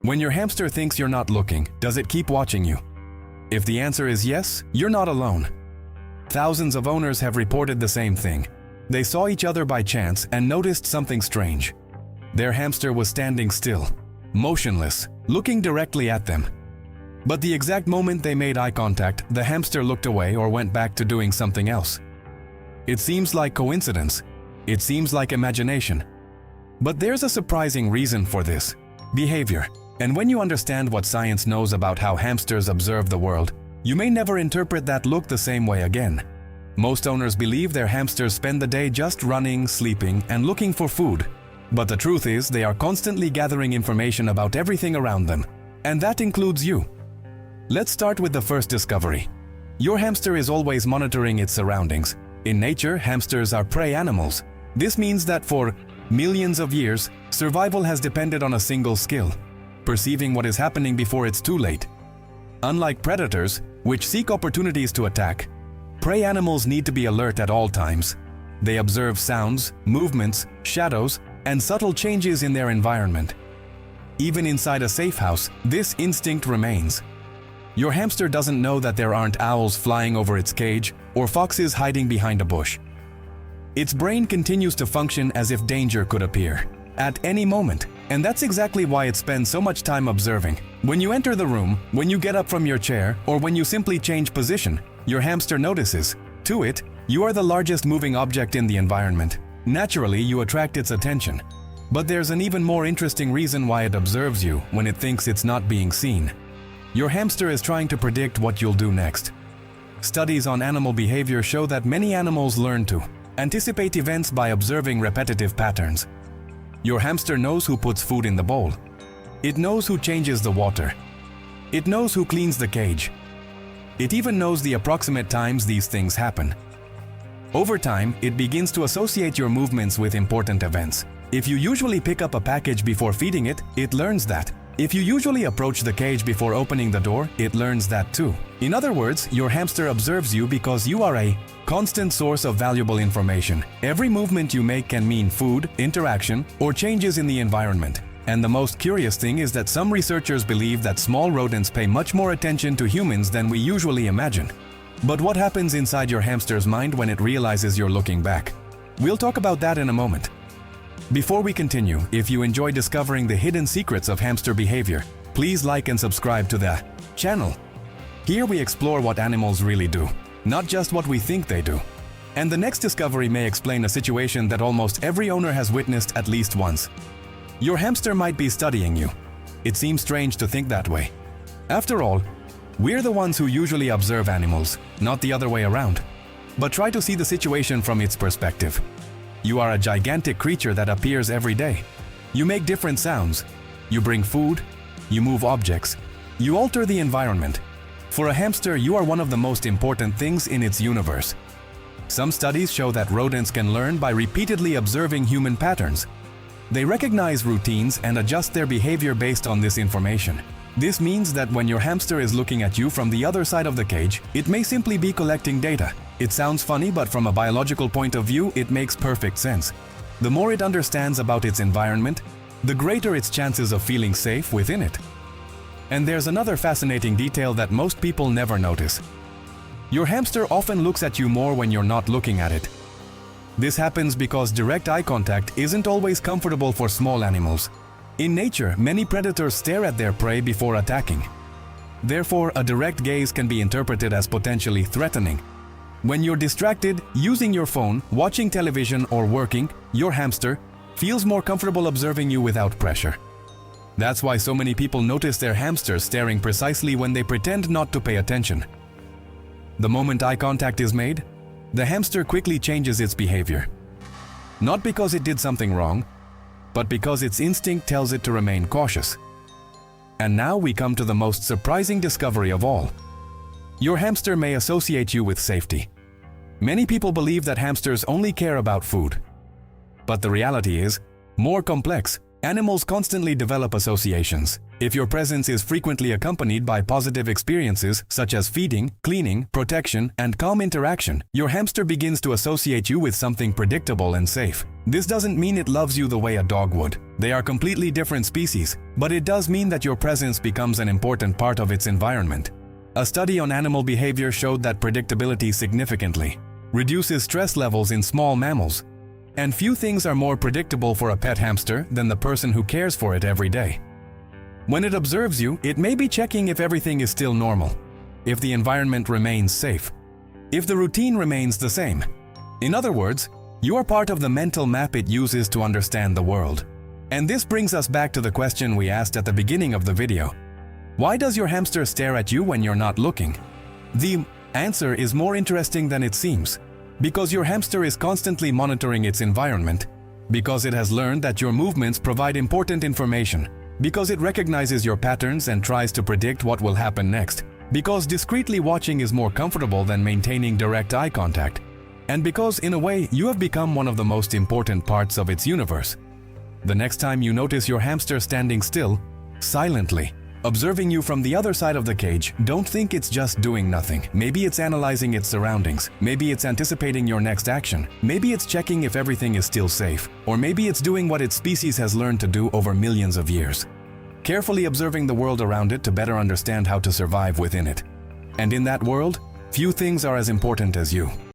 When your hamster thinks you're not looking, does it keep watching you? If the answer is yes, you're not alone. Thousands of owners have reported the same thing. They saw each other by chance and noticed something strange. Their hamster was standing still, motionless, looking directly at them. But the exact moment they made eye contact, the hamster looked away or went back to doing something else. It seems like coincidence. It seems like imagination. But there's a surprising reason for this: behavior. And when you understand what science knows about how hamsters observe the world, you may never interpret that look the same way again. Most owners believe their hamsters spend the day just running, sleeping, and looking for food. But the truth is, they are constantly gathering information about everything around them. And that includes you. Let's start with the first discovery. Your hamster is always monitoring its surroundings. In nature, hamsters are prey animals. This means that for millions of years, survival has depended on a single skill: perceiving what is happening before it's too late. Unlike predators, which seek opportunities to attack, prey animals need to be alert at all times. They observe sounds, movements, shadows, and subtle changes in their environment. Even inside a safe house, this instinct remains. Your hamster doesn't know that there aren't owls flying over its cage or foxes hiding behind a bush. Its brain continues to function as if danger could appear at any moment, and that's exactly why it spends so much time observing. When you enter the room, when you get up from your chair, or when you simply change position, your hamster notices. To it, you are the largest moving object in the environment. Naturally, you attract its attention. But there's an even more interesting reason why it observes you when it thinks it's not being seen. Your hamster is trying to predict what you'll do next. Studies on animal behavior show that many animals learn to anticipate events by observing repetitive patterns. Your hamster knows who puts food in the bowl. It knows who changes the water. It knows who cleans the cage. It even knows the approximate times these things happen. Over time, it begins to associate your movements with important events. If you usually pick up a package before feeding it, it learns that. If you usually approach the cage before opening the door, it learns that too. In other words, your hamster observes you because you are a constant source of valuable information. Every movement you make can mean food, interaction, or changes in the environment. And the most curious thing is that some researchers believe that small rodents pay much more attention to humans than we usually imagine. But what happens inside your hamster's mind when it realizes you're looking back? We'll talk about that in a moment. Before we continue, if you enjoy discovering the hidden secrets of hamster behavior, please like and subscribe to the channel. Here we explore what animals really do, not just what we think they do. And the next discovery may explain a situation that almost every owner has witnessed at least once. Your hamster might be studying you. It seems strange to think that way. After all, we're the ones who usually observe animals, not the other way around. But try to see the situation from its perspective. You are a gigantic creature that appears every day. You make different sounds. You bring food. You move objects. You alter the environment. For a hamster, you are one of the most important things in its universe. Some studies show that rodents can learn by repeatedly observing human patterns. They recognize routines and adjust their behavior based on this information. This means that when your hamster is looking at you from the other side of the cage, it may simply be collecting data. It sounds funny, but from a biological point of view, it makes perfect sense. The more it understands about its environment, the greater its chances of feeling safe within it. And there's another fascinating detail that most people never notice. Your hamster often looks at you more when you're not looking at it. This happens because direct eye contact isn't always comfortable for small animals. In nature, many predators stare at their prey before attacking. Therefore, a direct gaze can be interpreted as potentially threatening. When you're distracted, using your phone, watching television, or working, your hamster feels more comfortable observing you without pressure. That's why so many people notice their hamsters staring precisely when they pretend not to pay attention. The moment eye contact is made, the hamster quickly changes its behavior. Not because it did something wrong, but because its instinct tells it to remain cautious. And now we come to the most surprising discovery of all. Your hamster may associate you with safety. Many people believe that hamsters only care about food. But the reality is more complex. Animals constantly develop associations. If your presence is frequently accompanied by positive experiences such as feeding, cleaning, protection, and calm interaction, your hamster begins to associate you with something predictable and safe. This doesn't mean it loves you the way a dog would. They are completely different species, but it does mean that your presence becomes an important part of its environment. A study on animal behavior showed that predictability significantly reduces stress levels in small mammals. And few things are more predictable for a pet hamster than the person who cares for it every day. When it observes you, it may be checking if everything is still normal, if the environment remains safe, if the routine remains the same. In other words, you are part of the mental map it uses to understand the world. And this brings us back to the question we asked at the beginning of the video. Why does your hamster stare at you when you're not looking? The answer is more interesting than it seems. Because your hamster is constantly monitoring its environment, because it has learned that your movements provide important information, because it recognizes your patterns and tries to predict what will happen next, because discreetly watching is more comfortable than maintaining direct eye contact, and because, in a way, you have become one of the most important parts of its universe. The next time you notice your hamster standing still, silently, observing you from the other side of the cage, don't think it's just doing nothing. Maybe it's analyzing its surroundings. Maybe it's anticipating your next action. Maybe it's checking if everything is still safe. Or maybe it's doing what its species has learned to do over millions of years. Carefully observing the world around it to better understand how to survive within it. And in that world, few things are as important as you.